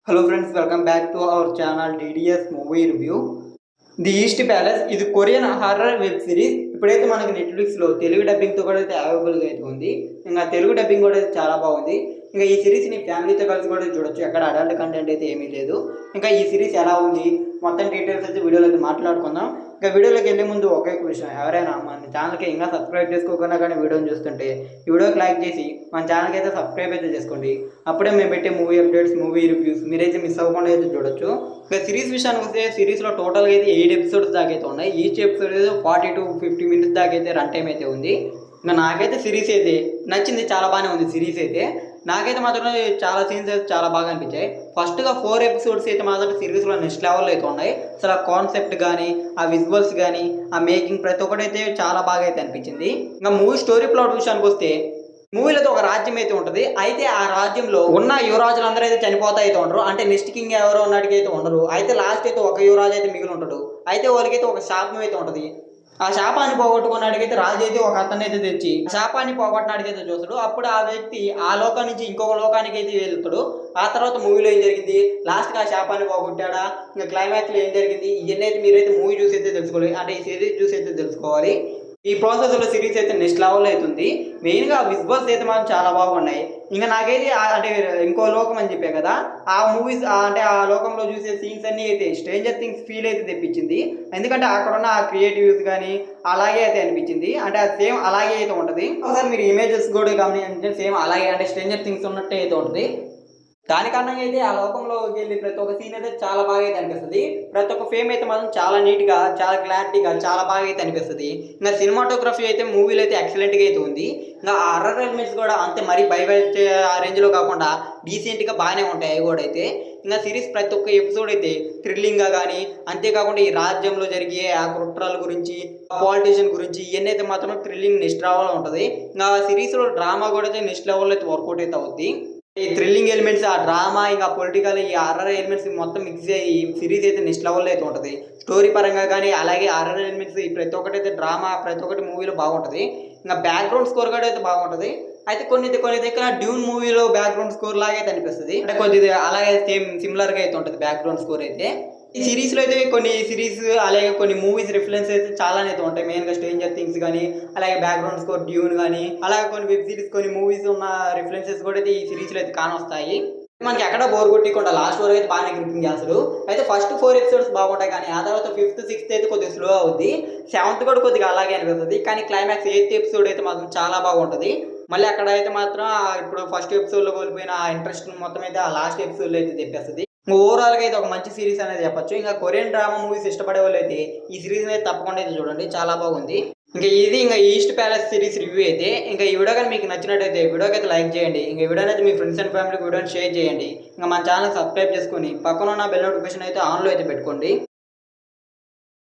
Hello friends, welcome back to our channel DDS Movie Review. The east palace ఇది Korean horror web series. ఇప్పుడైతే మనకి నెట్ఫ్లిక్స్లో తెలుగు డబ్బింగ్తో కూడా అయితే అవైలబుల్గా అయితే ఉంది. ఇంకా తెలుగు డబ్బింగ్ కూడా అయితే చాలా బాగుంది. ఇంకా ఈ సిరీస్ని ఫ్యామిలీతో కలిసి కూడా చూడొచ్చు. ఎక్కడ అడల్ట్ కంటెంట్ అయితే ఏమీ లేదు. ఇంకా ఈ సిరీస్ ఎలా ఉంది మొత్తం డీటెయిల్స్ అయితే వీడియోలో అయితే మాట్లాడుకుందాం. ఇంకా వీడియోలోకి వెళ్ళే ముందు ఒకే విషయం, ఎవరైనా మన ఛానల్కి ఇంకా సబ్స్క్రైబ్ చేసుకోకుండా కానీ వీడియోని చూస్తుంటే ఈ వీడియోకి లైక్ చేసి మన ఛానల్కి అయితే సబ్స్క్రైబ్ అయితే చేసుకోండి. అప్పుడే మేము పెట్టే మూవీ అప్డేట్స్, మూవీ రివ్యూస్ మీరైతే మిస్ అవ్వకుండా అయితే చూడొచ్చు. ఇంకా సిరీస్ విషయానికి వస్తే సిరీస్లో టోటల్గా అయితే 8 ఎపిసోడ్స్ దాకా అయితే ఉన్నాయి. ఈచ్ ఎపిసోడ్ అయితే 40 to 50 minutes దాకా అయితే రన్ టైం అయితే ఉంది. ఇంకా నాకైతే సిరీస్ అయితే నచ్చింది, చాలా బాగానే ఉంది సిరీస్ అయితే. నాకైతే మాత్రం చాలా సీన్స్ అయితే చాలా బాగా అనిపించాయి. ఫస్ట్గా 4 ఎపిసోడ్స్ అయితే మాత్రం సిరీస్లో నెక్స్ట్ లెవెల్లో అయితే ఉన్నాయి. అసలు ఆ కాన్సెప్ట్ కానీ, ఆ విజువల్స్ కానీ, ఆ మేకింగ్ ప్రతి ఒక్కటి అయితే చాలా బాగా అయితే అనిపించింది. ఇంకా మూవీ స్టోరీ ప్లాట్ విషయానికి వస్తే మూవీలో ఒక రాజ్యం అయితే ఉంటుంది. అయితే ఆ రాజ్యంలో ఉన్న యువరాజులు అందరూ అయితే చనిపోతా అయితే ఉండరు. అంటే నెక్స్ట్ కింగ్ ఎవరో ఉన్నట్టుగా అయితే ఉండరు. అయితే లాస్ట్ అయితే ఒక యువరాజు అయితే మిగిలి ఉంటాడు. అయితే వాళ్ళకైతే ఒక శాపం అయితే ఉంటుంది. ఆ శాపాన్ని పోగొట్టుకున్నాడికైతే రాజు అయితే ఒక అతన్ని అయితే తెచ్చి శాపాన్ని పోగొట్టినాడికైతే చూస్తాడు. అప్పుడు ఆ వ్యక్తి ఆ లోకం నుంచి ఇంకొక లోకానికి అయితే వెళ్తాడు. ఆ తర్వాత మూవీలో ఏం జరిగింది, లాస్ట్కి ఆ శాపాన్ని పోగొట్టాడా, ఇంకా క్లైమాక్స్లో ఏం జరిగింది, ఇవన్నీ అయితే మీరైతే మూవీ చూసి అయితే తెలుసుకోవాలి. అంటే ఈ సిరీస్ చూసి అయితే తెలుసుకోవాలి. ఈ ప్రాసెస్లో సిరీస్ అయితే నెక్స్ట్ లెవెల్ అవుతుంది. మెయిన్గా విజువల్స్ అయితే మనం చాలా బాగున్నాయి. ఇంకా నాకైతే అంటే ఇంకో లోకం అని చెప్పే కదా, ఆ మూవీస్ అంటే ఆ లోకంలో చూసే సీన్స్ అన్నీ అయితే స్ట్రేంజర్ థింగ్స్ ఫీల్ అయితే తెప్పించింది. ఎందుకంటే అక్కడ ఉన్న ఆ క్రియేటివ్స్ కానీ అలాగే అయితే అనిపించింది. అంటే అది సేమ్ అలాగే అయితే ఉంటుంది. ఒకసారి మీరు ఇమేజెస్ కూడా గమనించండి, సేమ్ అలాగే అంటే స్ట్రేంజర్ థింగ్స్ ఉన్నట్టే అయితే ఉంటుంది. దాని కారణంగా అయితే ఆ లోకంలోకి వెళ్ళి ప్రతి ఒక్క సీన్ అయితే చాలా బాగా అయితే అనిపిస్తుంది. ప్రతి ఒక్క ఫేమ్ అయితే మాత్రం చాలా నీట్గా, చాలా క్లారిటీగా, చాలా బాగా అయితే అనిపిస్తుంది. ఇంకా సినిమాటోగ్రఫీ అయితే మూవీలో అయితే ఎక్సలెంట్గా అయితే ఉంది. ఇంకా ఆ హర్రర్ ఎలిమెంట్స్ కూడా అంతే మరీ భయపెట్టే ఆ రేంజ్లో కాకుండా డీసెంట్గా బాగానే ఉంటాయి అవి కూడా అయితే. ఇంకా సిరీస్ ప్రతి ఒక్క ఎపిసోడ్ అయితే థ్రిల్లింగ్గా కానీ, అంతేకాకుండా ఈ రాజ్యంలో జరిగే ఆ కుట్రల గురించి, పాలిటీషియన్ గురించి ఇవన్నీ అయితే మాత్రం థ్రిల్లింగ్ నెక్స్ట్ లెవెల్లో ఉంటుంది. ఇంకా సిరీస్లో డ్రామా కూడా అయితే నెక్స్ట్ లెవెల్లో అయితే వర్కౌట్ అయితే అవుద్ది. ఈ థ్రిల్లింగ్ ఎలిమెంట్స్, ఆ డ్రామా, ఇంకా పొలిటికల్, ఈ హారర్ ఎలిమెంట్స్ మొత్తం మిక్స్ అయ్యి ఈ సిరీస్ అయితే నెక్స్ట్ లెవెల్లో అయితే ఉంటుంది. స్టోరీ పరంగా కానీ, అలాగే హారర్ ఎలిమెంట్స్ ప్రతి ఒక్కటి అయితే డ్రామా ప్రతి ఒక్కటి మూవీలో బాగుంటుంది. ఇంకా బ్యాక్గ్రౌండ్ స్కోర్ కూడా అయితే బాగుంటుంది. అయితే కొన్ని దగ్గర డ్యూన్ మూవీలో బ్యాక్గ్రౌండ్ స్కోర్ లాగా అయితే అనిపిస్తుంది. అంటే కొద్దిగా అలాగే సేమ్ సిమిలర్గా అయితే ఉంటుంది బ్యాక్గ్రౌండ్ స్కోర్ అయితే. ఈ సిరీస్లో అయితే కొన్ని సిరీస్ అలాగే కొన్ని మూవీస్ రిఫరెన్స్ అయితే చాలానే అయితే ఉంటాయి. మెయిన్గా స్ట్రేంజర్ థింగ్స్ కానీ, అలాగే బ్యాక్గ్రౌండ్ స్కోర్ డ్యూన్ కానీ, అలాగే కొన్ని వెబ్ సిరీస్, కొన్ని మూవీస్ ఉన్న రిఫరెన్సెస్ కూడా అయితే ఈ సిరీస్లో అయితే కానొస్తాయి. మనకి ఎక్కడ బోర్ కొట్టకుండా లాస్ట్ వరకు అయితే బాగానే గ్రిప్పింగ్ చేస్తారు. అయితే ఫస్ట్ 4 ఎపిసోడ్స్ బాగుంటాయి, కానీ ఆ తర్వాత 5th, 6th అయితే కొద్దిగా స్లో అవుద్ది. 7th కూడా కొద్దిగా అలాగే అనిపిస్తుంది. కానీ క్లైమాక్స్ 8th ఎపిసోడ్ అయితే మాత్రం చాలా బాగుంటుంది. మళ్ళీ అక్కడ అయితే మాత్రం ఇప్పుడు ఫస్ట్ ఎపిసోడ్లో కోల్పోయిన ఆ ఇంట్రెస్ట్ మొత్తం అయితే ఆ లాస్ట్ ఎపిసోడ్లో అయితే తెప్పేస్తుంది. ఓవరాల్గా అయితే ఒక మంచి సిరీస్ అనేది చెప్పొచ్చు. ఇంకా కొరియన్ డ్రామా మూవీస్ ఇష్టపడే వాళ్ళు అయితే ఈ సిరీస్ అయితే తప్పకుండా అయితే చూడండి, చాలా బాగుంది. ఇంకా ఈస్ట్ ప్యాలెస్ సిరీస్ రివ్యూ అయితే. ఇంకా ఈ వీడియో కానీ మీకు నచ్చినట్టయితే వీడియోకి అయితే లైక్ చేయండి. ఇంకా వీడియో అయితే మీ ఫ్రెండ్స్ అండ్ ఫ్యామిలీకి వీడియోని షేర్ చేయండి. ఇంకా మన ఛానల్ సబ్స్క్రైబ్ చేసుకొని పక్కన ఉన్న బెల్ నోటిఫికేషన్ అయితే ఆన్లో అయితే పెట్టుకోండి.